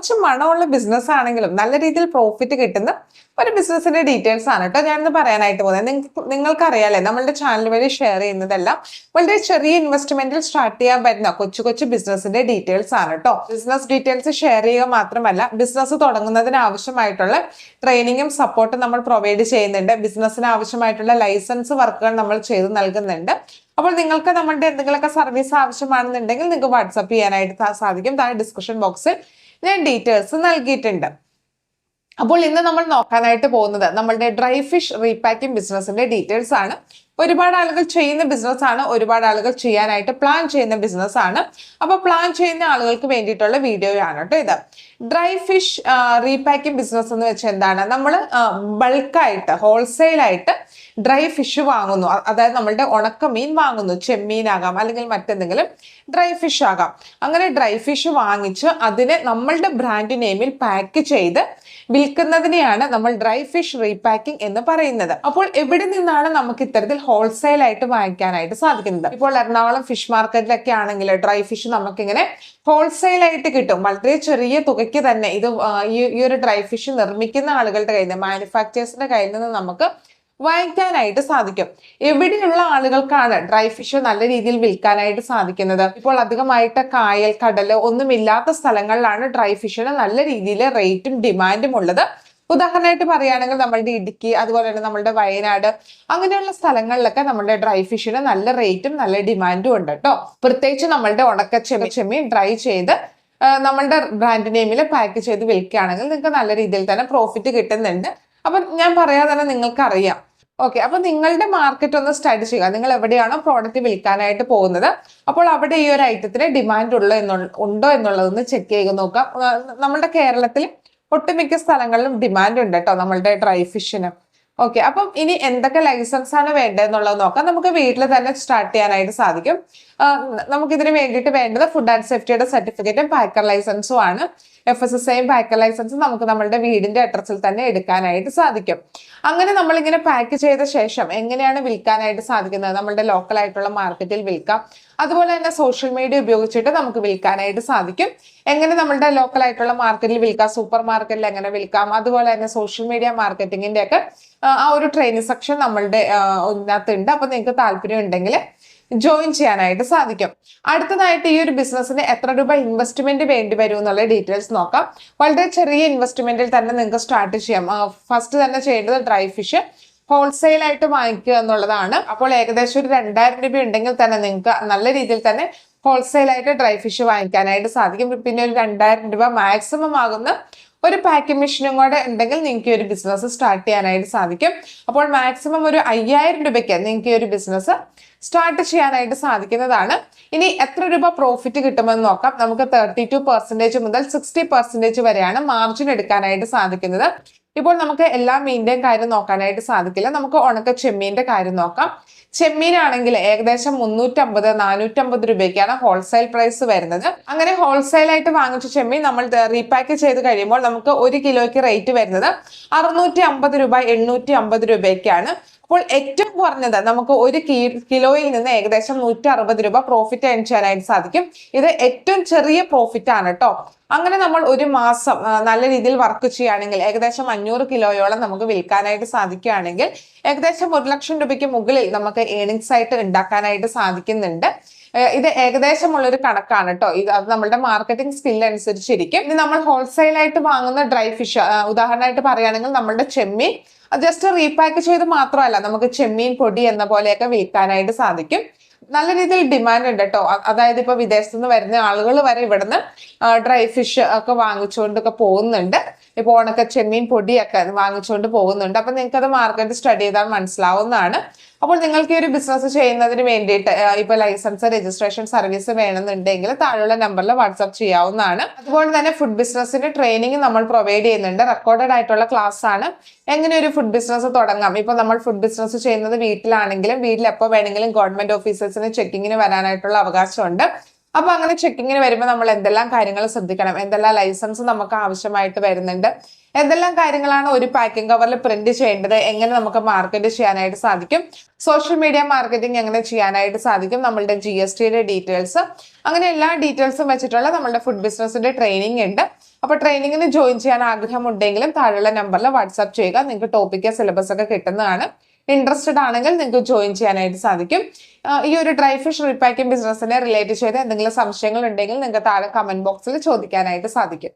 കുറച്ച് മണമുള്ള ബിസിനസ് ആണെങ്കിലും നല്ല രീതിയിൽ പ്രോഫിറ്റ് കിട്ടുന്ന ഒരു ബിസിനസിന്റെ ഡീറ്റെയിൽസ് ആണ് കേട്ടോ ഞാനിന്ന് പറയാനായിട്ട് പോകുന്നത്. നിങ്ങൾക്കറിയാലേ നമ്മളുടെ ചാനൽ വഴി ഷെയർ ചെയ്യുന്നതെല്ലാം വളരെ ചെറിയ ഇൻവെസ്റ്റ്മെന്റിൽ സ്റ്റാർട്ട് ചെയ്യാൻ പറ്റുന്ന കൊച്ചു കൊച്ചു ബിസിനസിന്റെ ഡീറ്റെയിൽസ് ആണ് കേട്ടോ. ബിസിനസ് ഡീറ്റെയിൽസ് ഷെയർ ചെയ്യുക മാത്രമല്ല, ബിസിനസ് തുടങ്ങുന്നതിന് ആവശ്യമായിട്ടുള്ള ട്രെയിനിങ്ങും സപ്പോർട്ടും നമ്മൾ പ്രൊവൈഡ് ചെയ്യുന്നുണ്ട്. ബിസിനസ്സിന് ആവശ്യമായിട്ടുള്ള ലൈസൻസ് വർക്കുകൾ നമ്മൾ ചെയ്ത് നൽകുന്നുണ്ട്. അപ്പോൾ നിങ്ങൾക്ക് നമ്മളുടെ എന്തെങ്കിലുമൊക്കെ സർവീസ് ആവശ്യമാണെന്നുണ്ടെങ്കിൽ നിങ്ങൾക്ക് വാട്സപ്പ് ചെയ്യാനായിട്ട് സാധിക്കും. താഴെ ഡിസ്ക്രിപ്ഷൻ ബോക്സിൽ ഞാൻ ഡീറ്റെയിൽസ് നൽകിയിട്ടുണ്ട്. അപ്പോൾ ഇന്ന് നമ്മൾ നോക്കാനായിട്ട് പോകുന്നത് നമ്മളുടെ ഡ്രൈ ഫിഷ് റീപാക്കിംഗ് ബിസിനസിന്റെ ഡീറ്റെയിൽസ് ആണ്. ഒരുപാട് ആളുകൾ ചെയ്യുന്ന ബിസിനസ് ആണ്, ഒരുപാട് ആളുകൾ ചെയ്യാനായിട്ട് പ്ലാൻ ചെയ്യുന്ന ബിസിനസ് ആണ്. അപ്പൊ പ്ലാൻ ചെയ്യുന്ന ആളുകൾക്ക് വേണ്ടിയിട്ടുള്ള വീഡിയോ ആണ് കേട്ടോ ഇത്. ഡ്രൈ ഫിഷ് റീപാക്കിംഗ് ബിസിനസ് എന്ന് വെച്ചാൽ എന്താണ്? നമ്മൾ ബൾക്കായിട്ട് ഹോൾസെയിലായിട്ട് ഡ്രൈ ഫിഷ് വാങ്ങുന്നു. അതായത് നമ്മളുടെ ഉണക്കമീൻ വാങ്ങുന്നു, ചെമ്മീനാകാം അല്ലെങ്കിൽ മറ്റെന്തെങ്കിലും ഡ്രൈ ഫിഷ് ആകാം. അങ്ങനെ ഡ്രൈ ഫിഷ് വാങ്ങിച്ച് അതിനെ നമ്മളുടെ ബ്രാൻഡ് നെയിമിൽ പാക്ക് ചെയ്ത് വിൽക്കുന്നതിനെയാണ് നമ്മൾ ഡ്രൈ ഫിഷ് റീപാക്കിംഗ് എന്ന് പറയുന്നത്. അപ്പോൾ എവിടെ നിന്നാണ് നമുക്ക് ഇത്തരത്തിൽ ഹോൾസെയിൽ ആയിട്ട് വാങ്ങിക്കാനായിട്ട് സാധിക്കുന്നത്? ഇപ്പോൾ എറണാകുളം ഫിഷ് മാർക്കറ്റിലൊക്കെ ആണെങ്കിൽ ഡ്രൈ ഫിഷ് നമുക്കിങ്ങനെ ഹോൾസെയിൽ ആയിട്ട് കിട്ടും. വളരെ ചെറിയ തുകയ്ക്ക് തന്നെ ഇത് ഈ ഒരു ഡ്രൈ ഫിഷ് നിർമ്മിക്കുന്ന ആളുകളുടെ കയ്യിൽ നിന്ന്, മാനുഫാക്ചേഴ്സിന്റെ കയ്യിൽ നിന്ന് നമുക്ക് വാങ്ങിക്കാനായിട്ട് സാധിക്കും. എവിടെയുള്ള ആളുകൾക്കാണ് ഡ്രൈ ഫിഷ് നല്ല രീതിയിൽ വിൽക്കാനായിട്ട് സാധിക്കുന്നത്? ഇപ്പോൾ അധികമായിട്ട് കായൽ, കടല് ഒന്നുമില്ലാത്ത സ്ഥലങ്ങളിലാണ് ഡ്രൈ ഫിഷിന് നല്ല രീതിയിൽ റേറ്റും ഡിമാൻഡും ഉള്ളത്. ഉദാഹരണമായിട്ട് പറയുകയാണെങ്കിൽ നമ്മളുടെ ഇടുക്കി, അതുപോലെ തന്നെ നമ്മളുടെ വയനാട്, അങ്ങനെയുള്ള സ്ഥലങ്ങളിലൊക്കെ നമ്മളുടെ ഡ്രൈ ഫിഷിന് നല്ല റേറ്റും നല്ല ഡിമാൻഡും ഉണ്ട് കേട്ടോ. പ്രത്യേകിച്ച് നമ്മളുടെ ഉണക്ക ചെമ്മീൻ ഡ്രൈ ചെയ്ത് നമ്മളുടെ ബ്രാൻഡ് നെയിമിൽ പാക്ക് ചെയ്ത് വിൽക്കുകയാണെങ്കിൽ നിങ്ങൾക്ക് നല്ല രീതിയിൽ തന്നെ പ്രോഫിറ്റ് കിട്ടുന്നുണ്ട്. അപ്പൊ ഞാൻ പറയാതെ തന്നെ നിങ്ങൾക്ക് അറിയാം. ഓക്കെ, അപ്പൊ നിങ്ങളുടെ മാർക്കറ്റ് ഒന്ന് സ്റ്റഡി ചെയ്യുക. നിങ്ങൾ എവിടെയാണോ പ്രോഡക്റ്റ് വിൽക്കാനായിട്ട് പോകുന്നത്, അപ്പോൾ അവിടെ ഈ ഒരു ഐറ്റത്തിന് ഡിമാൻഡ് ഉണ്ടോ എന്നുള്ളതൊന്ന് ചെക്ക് ചെയ്ത് നോക്കാം. നമ്മുടെ കേരളത്തിൽ ഒട്ടുമിക്ക സ്ഥലങ്ങളിലും ഡിമാൻഡ് ഉണ്ട് കേട്ടോ നമ്മളുടെ ഡ്രൈ ഫിഷിന്. ഓക്കെ, അപ്പം ഇനി എന്തൊക്കെ ലൈസൻസ് ആണ് വേണ്ടതെന്നുള്ളത് നോക്കാം. നമുക്ക് വീട്ടിൽ തന്നെ സ്റ്റാർട്ട് ചെയ്യാനായിട്ട് സാധിക്കും. നമുക്കിതിന് വേണ്ടിയിട്ട് വേണ്ടത് ഫുഡ് ആൻഡ് സേഫ്റ്റിയുടെ സർട്ടിഫിക്കറ്റും പാക്കർ ലൈസൻസും ആണ്. FSSAയും പാക്കർ ലൈസൻസും നമുക്ക് നമ്മുടെ വീടിന്റെ അഡ്രസ്സിൽ തന്നെ എടുക്കാനായിട്ട് സാധിക്കും. അങ്ങനെ നമ്മളിങ്ങനെ പാക്ക് ചെയ്ത ശേഷം എങ്ങനെയാണ് വിൽക്കാനായിട്ട് സാധിക്കുന്നത്? നമ്മളുടെ ലോക്കൽ ആയിട്ടുള്ള മാർക്കറ്റിൽ വിൽക്കാം. അതുപോലെ തന്നെ സോഷ്യൽ മീഡിയ ഉപയോഗിച്ചിട്ട് നമുക്ക് വിൽക്കാനായിട്ട് സാധിക്കും. എങ്ങനെ നമ്മളുടെ ലോക്കൽ ആയിട്ടുള്ള മാർക്കറ്റിൽ വിൽക്കാം, സൂപ്പർ മാർക്കറ്റിൽ എങ്ങനെ വിൽക്കാം, അതുപോലെ തന്നെ സോഷ്യൽ മീഡിയ മാർക്കറ്റിങ്ങിന്റെ ഒക്കെ ആ ഒരു ട്രെയിനിങ് സെക്ഷൻ നമ്മളുടെ ഇതിനകത്തുണ്ട്. അപ്പൊ നിങ്ങൾക്ക് താല്പര്യം ഉണ്ടെങ്കിൽ ജോയിൻ ചെയ്യാനായിട്ട് സാധിക്കും. അടുത്തതായിട്ട് ഈ ഒരു ബിസിനസ്സിന് എത്ര രൂപ ഇൻവെസ്റ്റ്മെന്റ് വേണ്ടി വരും എന്നുള്ള ഡീറ്റെയിൽസ് നോക്കാം. വളരെ ചെറിയ ഇൻവെസ്റ്റ്മെന്റിൽ തന്നെ നിങ്ങൾക്ക് സ്റ്റാർട്ട് ചെയ്യാം. ഫസ്റ്റ് തന്നെ ചെയ്യേണ്ടത് ഡ്രൈ ഫിഷ് ഹോൾസെയിൽ ആയിട്ട് വാങ്ങിക്കുക എന്നുള്ളതാണ്. അപ്പോൾ ഏകദേശം ഒരു 2000 രൂപ ഉണ്ടെങ്കിൽ തന്നെ നിങ്ങൾക്ക് നല്ല രീതിയിൽ തന്നെ ഹോൾസെയിൽ ആയിട്ട് ഡ്രൈ ഫിഷ് വാങ്ങിക്കാനായിട്ട് സാധിക്കും. പിന്നെ ഒരു 2000 രൂപ മാക്സിമം ആകുന്ന ഒരു പാക്കിംഗ് മെഷീനും കൂടെ ഉണ്ടെങ്കിൽ നിങ്ങൾക്ക് ഈ ഒരു ബിസിനസ് സ്റ്റാർട്ട് ചെയ്യാനായിട്ട് സാധിക്കും. അപ്പോൾ മാക്സിമം ഒരു 5000 രൂപയ്ക്ക് നിങ്ങൾക്ക് ഈ ഒരു ബിസിനസ് സ്റ്റാർട്ട് ചെയ്യാനായിട്ട് സാധിക്കുന്നതാണ്. ഇനി എത്ര രൂപ പ്രോഫിറ്റ് കിട്ടുമെന്ന് നോക്കാം. നമുക്ക് 32% മുതൽ 60% വരെയാണ് മാർജിൻ എടുക്കാനായിട്ട് സാധിക്കുന്നത്. ഇപ്പോൾ നമുക്ക് എല്ലാ മീനിന്റെയും കാര്യം നോക്കാനായിട്ട് സാധിക്കില്ല. നമുക്ക് ഉണക്ക ചെമ്മീന്റെ കാര്യം നോക്കാം. ചെമ്മീനാണെങ്കിൽ ഏകദേശം 350-450 രൂപയ്ക്കാണ് ഹോൾസെയിൽ പ്രൈസ് വരുന്നത്. അങ്ങനെ ഹോൾസെയിൽ ആയിട്ട് വാങ്ങിച്ച ചെമ്മീൻ നമ്മൾ റീപാക്ക് ചെയ്ത് കഴിയുമ്പോൾ നമുക്ക് 1 കിലോയ്ക്ക് റേറ്റ് വരുന്നത് 650 രൂപ, 850 രൂപയ്ക്കാണ്. അപ്പോൾ ഏറ്റവും കുറഞ്ഞത് നമുക്ക് 1 കിലോയിൽ നിന്ന് ഏകദേശം 160 രൂപ പ്രോഫിറ്റ് ഏൺ ചെയ്യാനായിട്ട് സാധിക്കും. ഇത് ഏറ്റവും ചെറിയ പ്രോഫിറ്റ് ആണ് കേട്ടോ. അങ്ങനെ നമ്മൾ ഒരു മാസം നല്ല രീതിയിൽ വർക്ക് ചെയ്യുകയാണെങ്കിൽ ഏകദേശം 500 കിലോയോളം നമുക്ക് വിൽക്കാനായിട്ട് സാധിക്കുകയാണെങ്കിൽ ഏകദേശം 1 ലക്ഷം രൂപയ്ക്ക് മുകളിൽ നമുക്ക് ഏണിങ്സ് ആയിട്ട് ഉണ്ടാക്കാനായിട്ട് സാധിക്കുന്നുണ്ട്. ഇത് ഏകദേശമുള്ളൊരു കണക്കാണ് കേട്ടോ. അത് നമ്മളുടെ മാർക്കറ്റിംഗ് സ്കിൽ അനുസരിച്ചിരിക്കും. ഇനി നമ്മൾ ഹോൾസെയിൽ ആയിട്ട് വാങ്ങുന്ന ഡ്രൈ ഫിഷ് ഉദാഹരണമായിട്ട് പറയുകയാണെങ്കിൽ നമ്മളുടെ ചെമ്മീൻ ജസ്റ്റ് റീപാക്ക് ചെയ്ത് മാത്രമല്ല, നമുക്ക് ചെമ്മീൻ പൊടി എന്ന പോലെയൊക്കെ വിൽക്കാനായിട്ട് സാധിക്കും. നല്ല രീതിയിൽ ഡിമാൻഡ് ഉണ്ട് കേട്ടോ. അതായത് ഇപ്പൊ വിദേശത്തു നിന്ന് വരുന്ന ആളുകൾ വരെ ഇവിടുന്ന് ഡ്രൈ ഫിഷ് ഒക്കെ വാങ്ങിച്ചുകൊണ്ടൊക്കെ പോകുന്നുണ്ട്. ഇപ്പൊ ഉണക്ക ചെമ്മീൻ പൊടിയൊക്കെ വാങ്ങിച്ചുകൊണ്ട് പോകുന്നുണ്ട്. അപ്പൊ നിങ്ങൾക്ക് അത് മാർക്കറ്റ് സ്റ്റഡി ചെയ്താൽ മനസ്സിലാവുന്നതാണ്. അപ്പോൾ നിങ്ങൾക്ക് ഈ ഒരു ബിസിനസ് ചെയ്യുന്നതിന് വേണ്ടിയിട്ട് ഇപ്പൊ ലൈസൻസ്, രജിസ്ട്രേഷൻ, സർവീസ് വേണമെന്നുണ്ടെങ്കിൽ താഴെയുള്ള നമ്പറിൽ വാട്സ്ആപ്പ് ചെയ്യാവുന്നതാണ്. അതുപോലെ തന്നെ ഫുഡ് ബിസിനസിന്റെ ട്രെയിനിങ് നമ്മൾ പ്രൊവൈഡ് ചെയ്യുന്നുണ്ട്. റെക്കോർഡഡ് ആയിട്ടുള്ള ക്ലാസ് ആണ്. എങ്ങനെ ഒരു ഫുഡ് ബിസിനസ് തുടങ്ങാം. ഇപ്പൊ നമ്മൾ ഫുഡ് ബിസിനസ് ചെയ്യുന്നത് വീട്ടിലാണെങ്കിലും വീട്ടിൽ എപ്പോൾ വേണമെങ്കിലും ഗവൺമെന്റ് ഓഫീസേഴ്സിന് ചെക്കിങ്ങിന് വരാനായിട്ടുള്ള അവകാശമുണ്ട്. അപ്പൊ അങ്ങനെ ചെക്കിങ്ങിന് വരുമ്പോൾ നമ്മൾ എന്തെല്ലാം കാര്യങ്ങൾ ശ്രദ്ധിക്കണം, എന്തെല്ലാം ലൈസൻസ് നമുക്ക് ആവശ്യമായിട്ട് വരുന്നുണ്ട്, എന്തെല്ലാം കാര്യങ്ങളാണ് ഒരു പാക്കിംഗ് കവറിൽ പ്രിന്റ് ചെയ്യേണ്ടത്, എങ്ങനെ നമുക്ക് മാർക്കറ്റ് ചെയ്യാനായിട്ട് സാധിക്കും, സോഷ്യൽ മീഡിയ മാർക്കറ്റിംഗ് എങ്ങനെ ചെയ്യാനായിട്ട് സാധിക്കും, നമ്മളുടെ GSTയുടെ ഡീറ്റെയിൽസ്, അങ്ങനെ എല്ലാ ഡീറ്റെയിൽസും വെച്ചിട്ടുള്ള നമ്മളുടെ ഫുഡ് ബിസിനസിന്റെ ട്രെയിനിങ് ഉണ്ട്. അപ്പോൾ ട്രെയിനിങ്ങിന് ജോയിൻ ചെയ്യാൻ ആഗ്രഹമുണ്ടെങ്കിലും താഴെയുള്ള നമ്പറിൽ വാട്സാപ്പ് ചെയ്യുക. നിങ്ങൾക്ക് ടോപ്പിക്ക് സിലബസ് ഒക്കെ കിട്ടുന്നതാണ്. ഇൻട്രസ്റ്റഡ് ആണെങ്കിൽ നിങ്ങൾക്ക് ജോയിൻ ചെയ്യാനായിട്ട് സാധിക്കും. ഈ ഒരു ഡ്രൈ ഫിഷ് റീപാക്കിംഗ് ബിസിനസ്സിനെ റിലേറ്റ് ചെയ്ത് എന്തെങ്കിലും സംശയങ്ങൾ ഉണ്ടെങ്കിൽ നിങ്ങൾക്ക് താഴെ കമന്റ് ബോക്സിൽ ചോദിക്കാനായിട്ട് സാധിക്കും.